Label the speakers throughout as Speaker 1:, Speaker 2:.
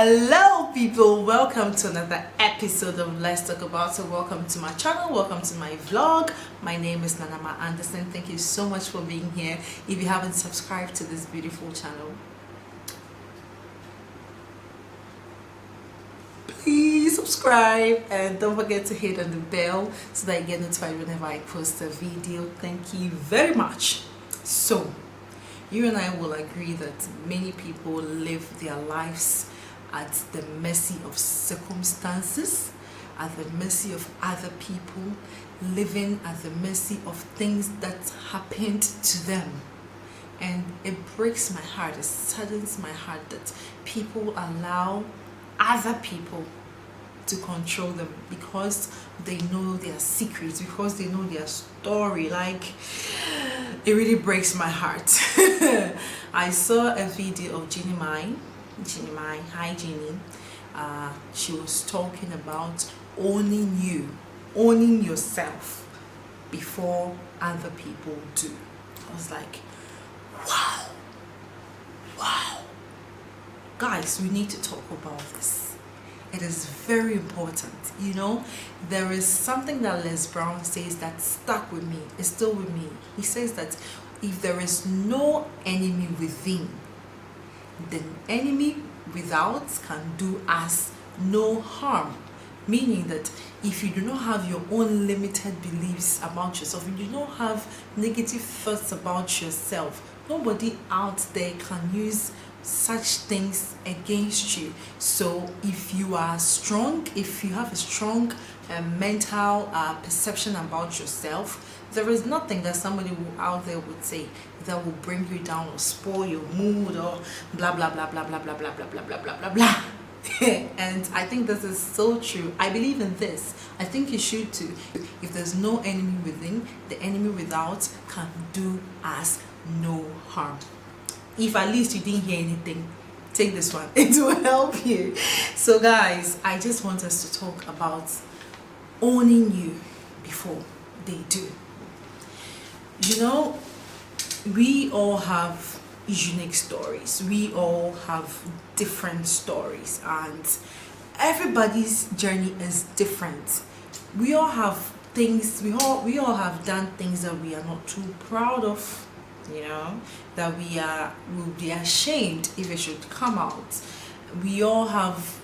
Speaker 1: Hello people, welcome to another episode of Let's Talk About It. Welcome to my channel, welcome to my vlog. My name is Nanama Anderson. Thank you so much for being here. If you haven't subscribed to this beautiful channel, please subscribe and don't forget to hit on the bell so that you get notified whenever I post a video. Thank you very much. So you and I will agree that many people live their lives at the mercy of circumstances, at the mercy of other people, living at the mercy of things that happened to them. And it breaks my heart, it saddens my heart that people allow other people to control them because they know their secrets, because they know their story. Like, it really breaks my heart. I saw a video of Jeannie Mai. Hi Jeannie. She was talking about owning yourself before other people do. I was like, wow. Guys, we need to talk about this. It is very important. You know, there is something that Les Brown says that stuck with me. It's still with me. He says that if there is no enemy within, then enemy without can do us no harm. Meaning that if you do not have your own limited beliefs about yourself, if you do not have negative thoughts about yourself, nobody out there can use such things against you. So if you are strong, if you have a strong mental perception about yourself, there is nothing that somebody out there would say that will bring you down or spoil your mood or blah blah blah blah blah blah blah blah blah blah blah blah blah. And I think this is so true. I believe in this. I think you should too. If there's no enemy within, the enemy without can do us no harm. If at least you didn't hear anything, take this one. It will help you. So guys, I just want us to talk about owning you before they do. You know, we all have unique stories. We all have different stories, and everybody's journey is different. We all have things, we all have done things that we are not too proud of, you know, that will be ashamed if it should come out. We all have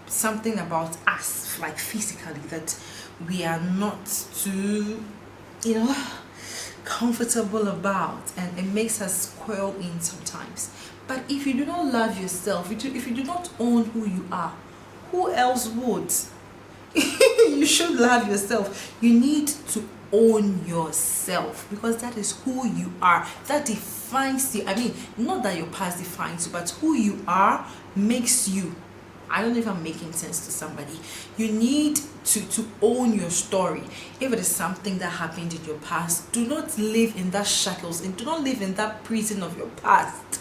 Speaker 1: something about us, like physically, that we are not too, you know, comfortable about, and it makes us squirrel in sometimes. But if you do not love yourself, if you do not own who you are, who else would? You should love yourself. You need to own yourself because that is who you are. That defines you. I mean, not that your past defines you, but who you are makes you. I don't know if I'm making sense to somebody. You need to own your story. If it is something that happened in your past, do not live in that shackles and do not live in that prison of your past.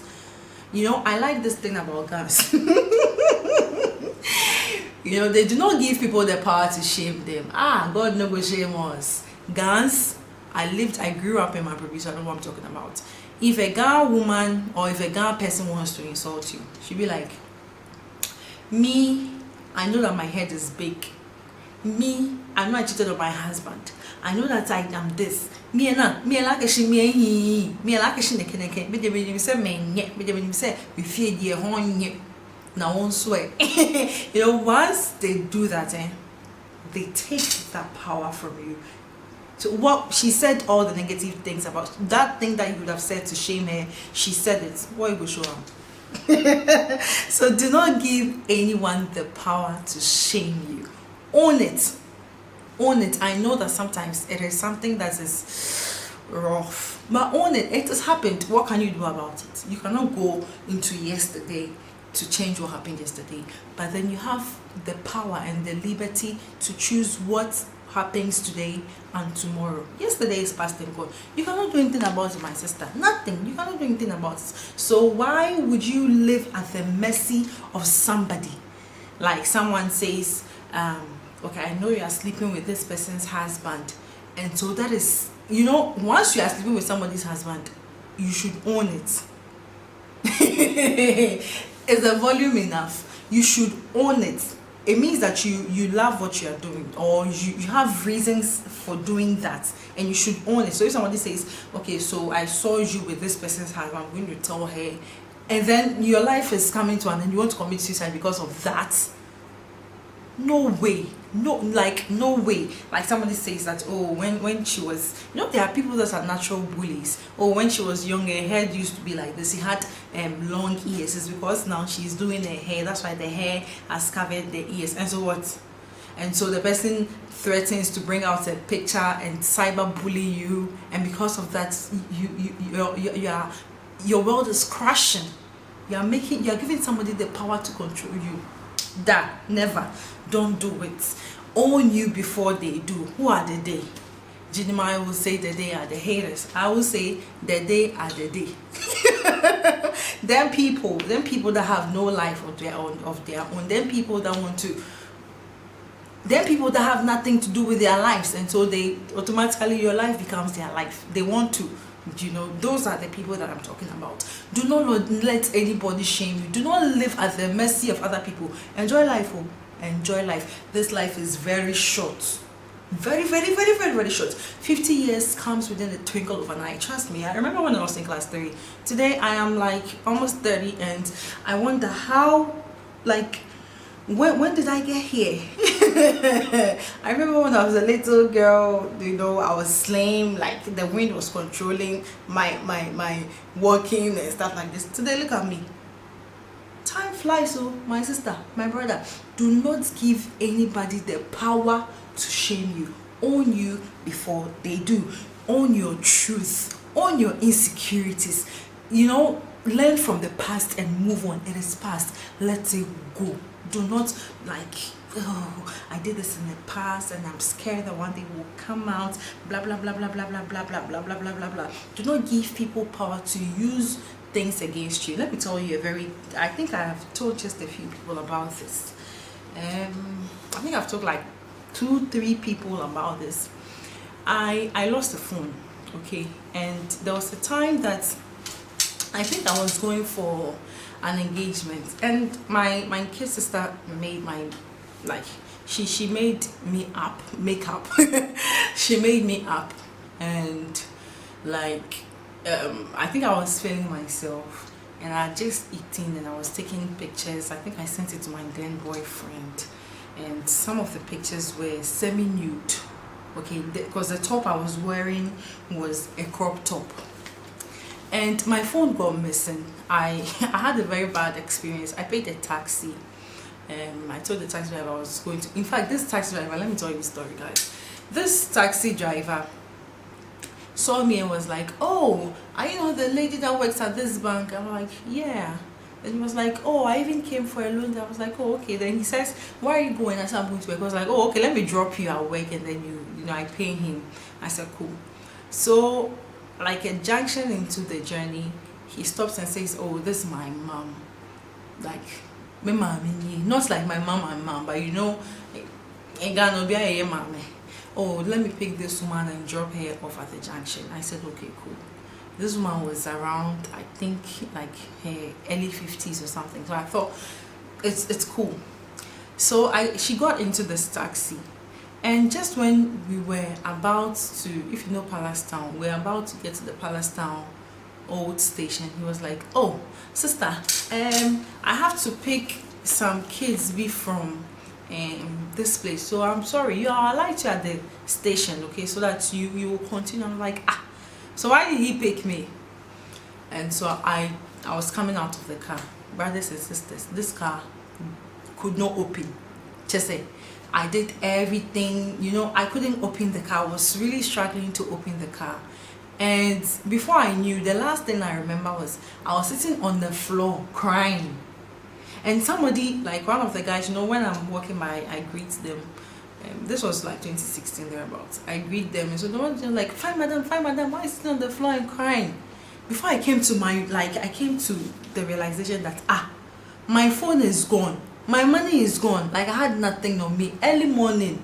Speaker 1: You know, I like this thing about guns. You know, they do not give people the power to shame them. God no go shame us. Guns, I grew up in my province, so I know what I'm talking about. If a Ghana woman or if a Ghana person wants to insult you, she'll be like, me, I know that my head is big. Me, I know I cheated on my husband. I know that I am this. Me like she me like she neke. Me de say me say we fear the honye. Now won't swear. You know, once they do that, they take that power from you. So what she said, all the negative things about that thing that you would have said to shame her, she said it. What you go show her? So do not give anyone the power to shame you. Own it. I know that sometimes it is something that is rough, but own it. It has happened. What can you do about it? You cannot go into yesterday to change what happened yesterday, but then you have the power and the liberty to choose what happens today and tomorrow. Yesterday is past and gone. You cannot do anything about it, my sister. Nothing. You cannot do anything about it. So why would you live at the mercy of somebody? Like someone says, okay, I know you are sleeping with this person's husband, and so that is, you know, once you are sleeping with somebody's husband, you should own it. Is the volume enough? You should own it. It means that you love what you are doing, or you have reasons for doing that, and you should own it. So if somebody says, okay, so I saw you with this person's husband, I'm going to tell her, and then your life is coming to an end, you want to commit suicide because of that, no way. No way. Like somebody says that, oh, when she was, there are people that are natural bullies. Oh, when she was younger, her hair used to be like this. She had long ears. It's because now she's doing her hair, that's why the hair has covered the ears. And so what? And so the person threatens to bring out a picture and cyber bully you, and because of that, your world is crashing. You're giving somebody the power to control you. That never. Don't do it. Own you before they do. Who are the they? Jinimai will say the they are the haters. I will say the they are the they. Them people that have no life of their own, them people that have nothing to do with their lives, and so they automatically, your life becomes their life. They want to, those are the people that I'm talking about. Do not let anybody shame you. Do not live at the mercy of other people. Enjoy life. Enjoy life. This life is very short. Very, very, very, very, very short. 50 years comes within the twinkle of an eye. Trust me. I remember when I was in class 3. Today I am like almost 30, and I wonder how, like, when did I get here? I remember when I was a little girl, I was lame, like the wind was controlling my walking and stuff like this. Today, look at me. Time flies. So my sister, my brother, do not give anybody the power to shame you. Own you before they do. Own your truth. Own your insecurities. Learn from the past and move on. It is past. Let it go. Do not I did this in the past and I'm scared that one day will come out, blah blah blah blah blah blah blah blah blah blah blah blah blah. Do not give people power to use things against you. Let me tell you I think I have told just a few people about this. I think I've told like 2-3 people about this. I lost a phone, okay, and there was a time that I think I was going for an engagement, and my kid sister made she made me up makeup. She made me up, and I think I was feeling myself, and I had just eaten and I was taking pictures. I think I sent it to my then boyfriend, and some of the pictures were semi-nude, okay, because the top I was wearing was a crop top. And my phone got missing. I had a very bad experience. I paid a taxi. I told the taxi driver I was going to. In fact, this taxi driver, let me tell you the story, guys. This taxi driver saw me and was like, "Oh, are you the lady that works at this bank?" I'm like, "Yeah." And he was like, "Oh, I even came for a loan." I was like, "Oh, okay." Then he says, "Where are you going?" I said, "I'm going to work." I was like, "Oh, okay, let me drop you at work," and then I pay him. I said, "Cool." So, like a junction into the journey, he stops and says, "Oh, this is my mom." Like, my mom, not like my mom and mom, but oh, let me pick this woman and drop her off at the junction. I said, "Okay, cool." This woman was around, I think, like her early 50s or something. So I thought it's cool. So she got into this taxi. And just when we were about to, if you know Palace Town, we're about to get to the Palace Town old station, he was like, "Oh, sister, I have to pick some kids from this place. So I'm sorry, you are allowed to at the station, okay, so that you will continue." I'm like, so why did he pick me? And so I was coming out of the car. Brothers and sisters, this car could not open. Just say, I did everything, I couldn't open the car. I was really struggling to open the car. And before I knew, the last thing I remember was I was sitting on the floor crying. And somebody, like one of the guys, when I'm walking by, I greet them. This was like 2016 thereabouts. I greet them, and so the one's like, fine madam, why is sitting on the floor and crying?" Before I came to the realization that my phone is gone. My money is gone. Like, I had nothing on me. Early morning,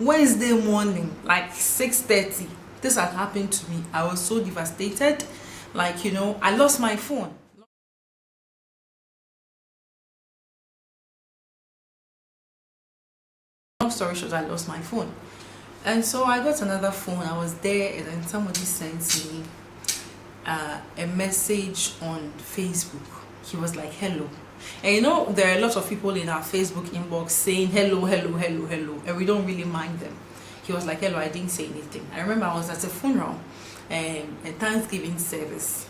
Speaker 1: Wednesday morning, like 6:30, this had happened to me. I was so devastated. I lost my phone. Long story short, I lost my phone. And so I got another phone. I was there, and then somebody sent me a message on Facebook. He was like, hello. And you know, there are a lot of people in our Facebook inbox saying hello, hello, hello, hello, and we don't really mind them. He was like, hello, I didn't say anything. I remember I was at a funeral and a Thanksgiving service.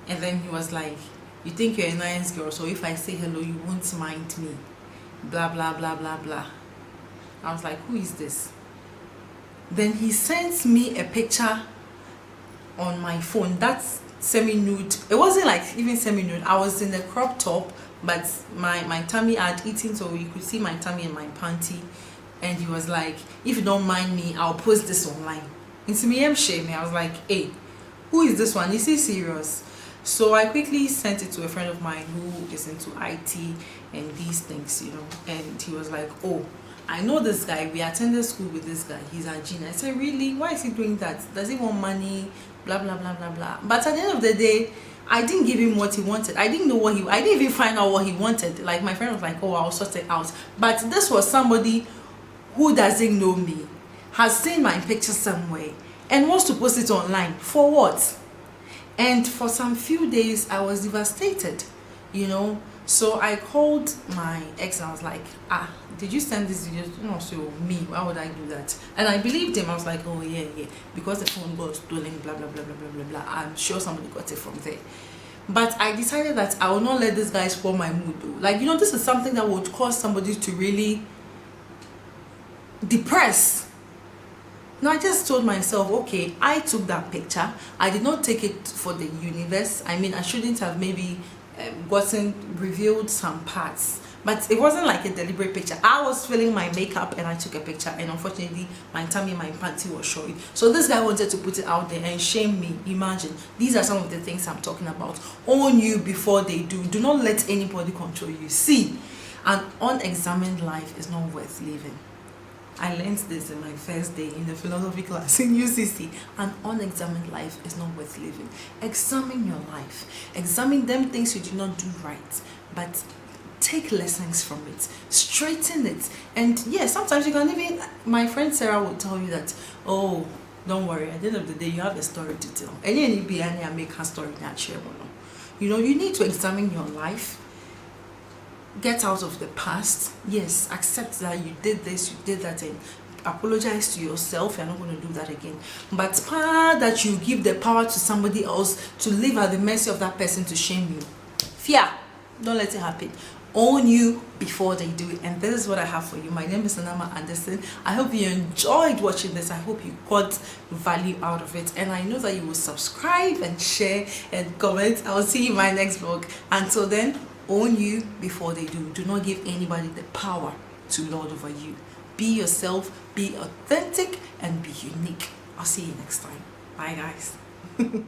Speaker 1: And then he was like, you think you're a nice girl, so if I say hello, you won't mind me. Blah, blah, blah, blah, blah. I was like, who is this? Then he sent me a picture on my phone. That's semi-nude. It wasn't like even semi-nude. I was in the crop top, but my tummy had eaten, so you could see my tummy and my panty. And he was like, if you don't mind me, I'll post this online. It's me, shame. I was like, hey, who is this one? Is he serious? So I quickly sent it to a friend of mine who is into IT and these things, you know. And he was like, oh, I know this guy. We attended school with this guy. He's a genius. I said, really? Why is he doing that? Does he want money? Blah, blah, blah, blah, blah. But at the end of the day, I didn't give him what he wanted. I didn't know I didn't even find out what he wanted. Like, my friend was like, oh, I'll sort it out. But this was somebody who doesn't know me, has seen my picture somewhere, and wants to post it online. For what? And for some few days, I was devastated, you know. So I called my ex and I was like, did you send this video? No, so me, why would I do that? And I believed him. I was like, oh yeah, because the phone got stolen, blah, blah, blah, blah, blah, blah, blah. I'm sure somebody got it from there. But I decided that I will not let this guy spoil my mood though. Like, you know, this is something that would cause somebody to really depress. Now I just told myself, okay, I took that picture. I did not take it for the universe. I mean, I shouldn't have maybe revealed some parts, but it wasn't like a deliberate picture. I was filling my makeup and I took a picture, and unfortunately my tummy and my panty was showing. So this guy wanted to put it out there and shame me. Imagine, these are some of the things I'm talking about. Own you before they do. Do not let anybody control you. See, an unexamined life is not worth living. I learned this in my first day in the philosophy class in UCC. An unexamined life is not worth living. Examine your life. Examine them things you did not do right, but take lessons from it. Straighten it. And yeah, sometimes you can even, my friend Sarah will tell you that, oh, don't worry, at the end of the day, you have a story to tell. And you need to make her story natural. You know, you need to examine your life. Get out of the past. Yes, accept that you did this, you did that, and apologize to yourself. You're not going to do that again. But that you give the power to somebody else to live at the mercy of that person to shame you. Fear, don't let it happen. Own you before they do it. And this is what I have for you. My name is Anama Anderson. I hope you enjoyed watching this. I hope you got value out of it, and I know that you will subscribe and share and comment. I will see you in my next vlog. Until then, own you before they do. Do not give anybody the power to lord over you. Be yourself, be authentic, and be unique. I'll see you next time. Bye guys.